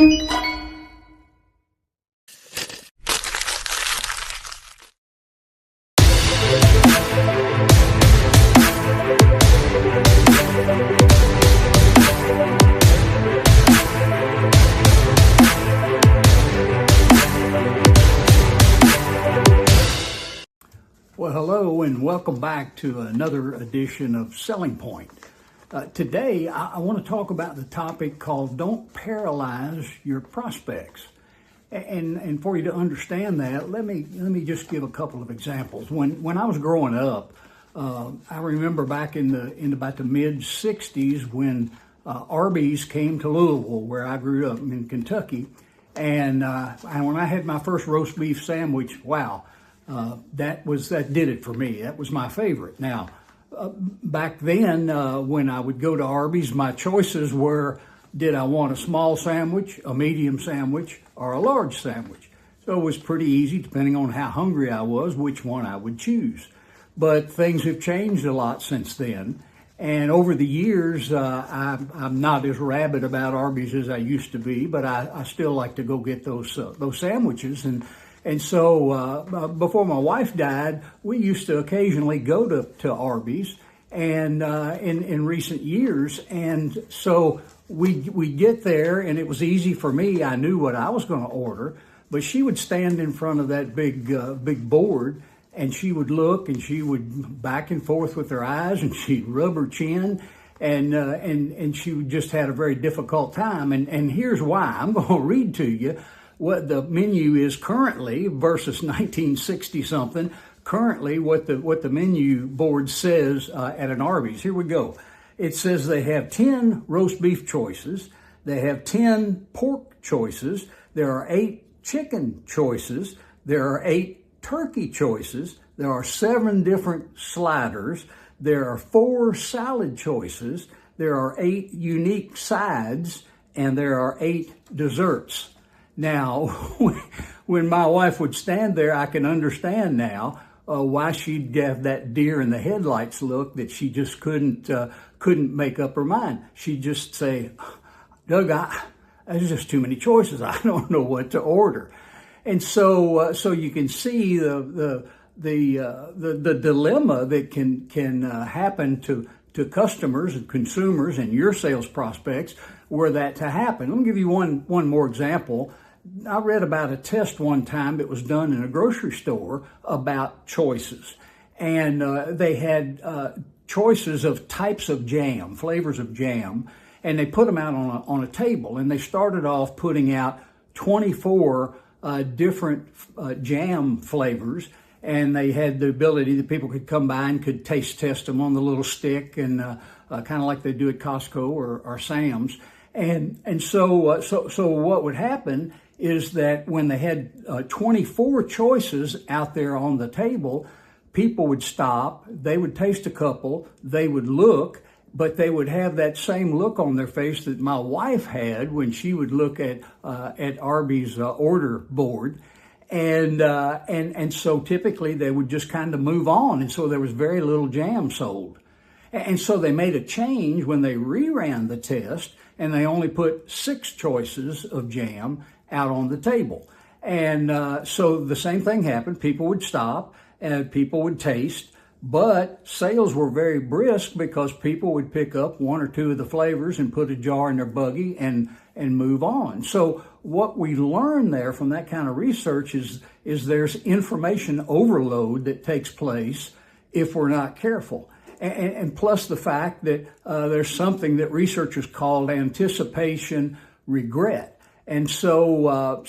Well, hello and welcome back to another edition of Selling Point. Today, I want to talk about the topic called Don't Paralyze Your Prospects. And for you to understand that, let me just give a couple of examples. When I was growing up, I remember back in about the mid '60s when Arby's came to Louisville, where I grew up in Kentucky, and when I had my first roast beef sandwich, wow. That did it for me. That was my favorite. Now, back then, when I would go to Arby's, my choices were, did I want a small sandwich, a medium sandwich, or a large sandwich? So it was pretty easy, depending on how hungry I was, which one I would choose. But things have changed a lot since then. And over the years, I'm not as rabid about Arby's as I used to be, but I still like to go get those sandwiches. And so before my wife died, we used to occasionally go to Arby's, and in recent years. And so we get there, and it was easy for me. I knew what I was going to order, but she would stand in front of that big board, and she would look, and she would back and forth with her eyes, and she'd rub her chin, and she just had a very difficult time. And here's why. I'm going to read to you what the menu is currently versus 1960 something. Currently, what the menu board says at an Arby's. Here we go. It says they have 10 roast beef choices. They have 10 pork choices. There are 8 chicken choices. There are 8 turkey choices. There are 7 different sliders. There are 4 salad choices. There are 8 unique sides, and there are 8 desserts. Now, when my wife would stand there, I can understand now why she'd have that deer in the headlights look, that she just couldn't make up her mind. She'd just say, Doug, there's just too many choices. I don't know what to order. And so you can see the dilemma that can happen to customers and consumers and your sales prospects were that to happen. Let me give you one more example. I read about a test one time that was done in a grocery store about choices. And they had choices of types of jam, flavors of jam, and they put them out on a table. And they started off putting out 24 different jam flavors. And they had the ability that people could come by and could taste test them on the little stick, and kind of like they do at Costco or Sam's. And so what would happen is that when they had 24 choices out there on the table, people would stop, they would taste a couple, they would look, but they would have that same look on their face that my wife had when she would look at Arby's order board. And so typically they would just kind of move on. And so there was very little jam sold. And so they made a change when they reran the test, and they only put 6 choices of jam out on the table. And so the same thing happened. People would stop and people would taste, but sales were very brisk because people would pick up 1 or 2 of the flavors and put a jar in their buggy and move on. So what we learn there from that kind of research is there's information overload that takes place if we're not careful. And plus the fact that there's something that researchers called anticipation regret. And so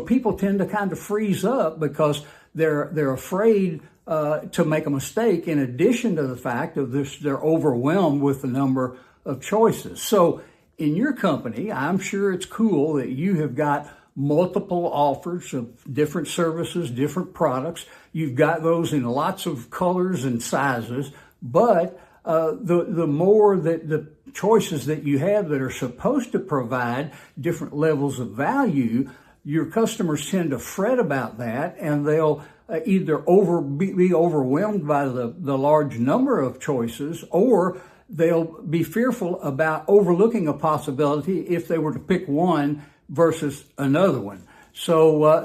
people tend to kind of freeze up because they're afraid to make a mistake, in addition to the fact of this, they're overwhelmed with the number of choices. So in your company, I'm sure it's cool that you have got multiple offers of different services, different products. You've got those in lots of colors and sizes, but the more that the choices that you have that are supposed to provide different levels of value, your customers tend to fret about that, and they'll either be overwhelmed by the large number of choices, or they'll be fearful about overlooking a possibility if they were to pick one versus another one. So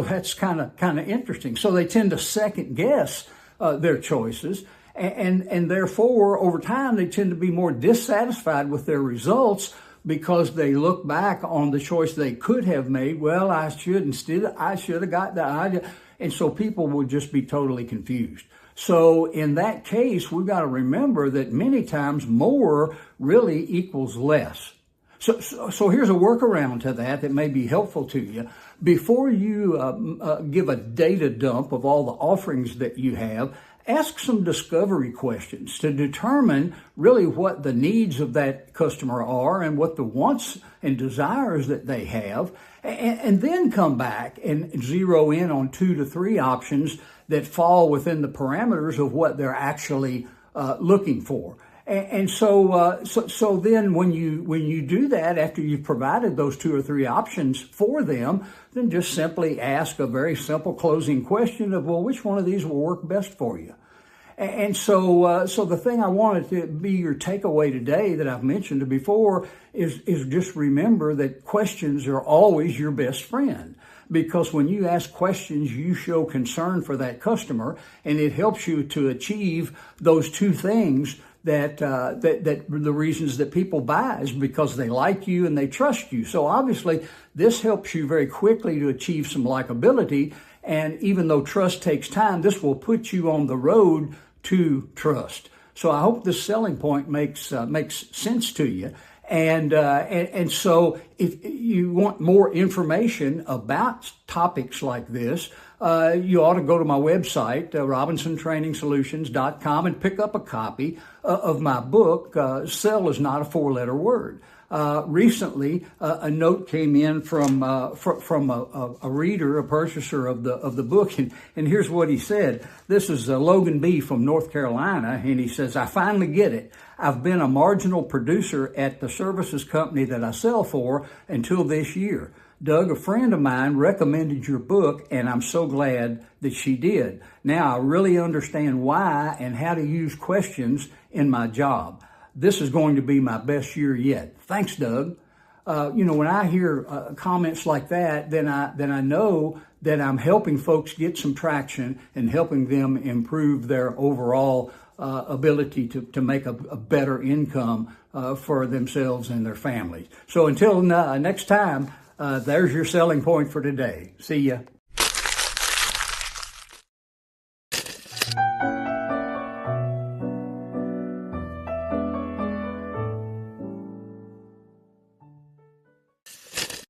that's kind of interesting. So they tend to second guess their choices, and therefore over time they tend to be more dissatisfied with their results because they look back on the choice they could have made. Well, I should have got that idea, and so people will just be totally confused. So in that case, we've got to remember that many times more really equals less. So here's a workaround to that may be helpful to you. Before you give a data dump of all the offerings that you have, ask some discovery questions to determine really what the needs of that customer are and what the wants and desires that they have, and then come back and zero in on 2 to 3 options that fall within the parameters of what they're actually looking for. And so then when you do that, after you've provided those 2 or 3 options for them, then just simply ask a very simple closing question of, well, which one of these will work best for you? And so the thing I wanted to be your takeaway today that I've mentioned before is just remember that questions are always your best friend. Because when you ask questions, you show concern for that customer, and it helps you to achieve those 2 things that the reasons that people buy is because they like you and they trust you. So obviously, this helps you very quickly to achieve some likability. And even though trust takes time, this will put you on the road to trust. So I hope this selling point makes sense to you. And so if you want more information about topics like this, you ought to go to my website, RobinsonTrainingSolutions.com, and pick up a copy of my book, Sell is Not a 4-Letter Word. Recently, a note came in from a reader, a purchaser of the book, and here's what he said. This is Logan B. from North Carolina, and he says, "I finally get it. I've been a marginal producer at the services company that I sell for until this year. Doug, a friend of mine, recommended your book, and I'm so glad that she did. Now I really understand why and how to use questions in my job. This is going to be my best year yet. Thanks, Doug." When I hear comments like that, then I know that I'm helping folks get some traction and helping them improve their overall ability to make a better income for themselves and their families. So until next time, there's your selling point for today. See ya.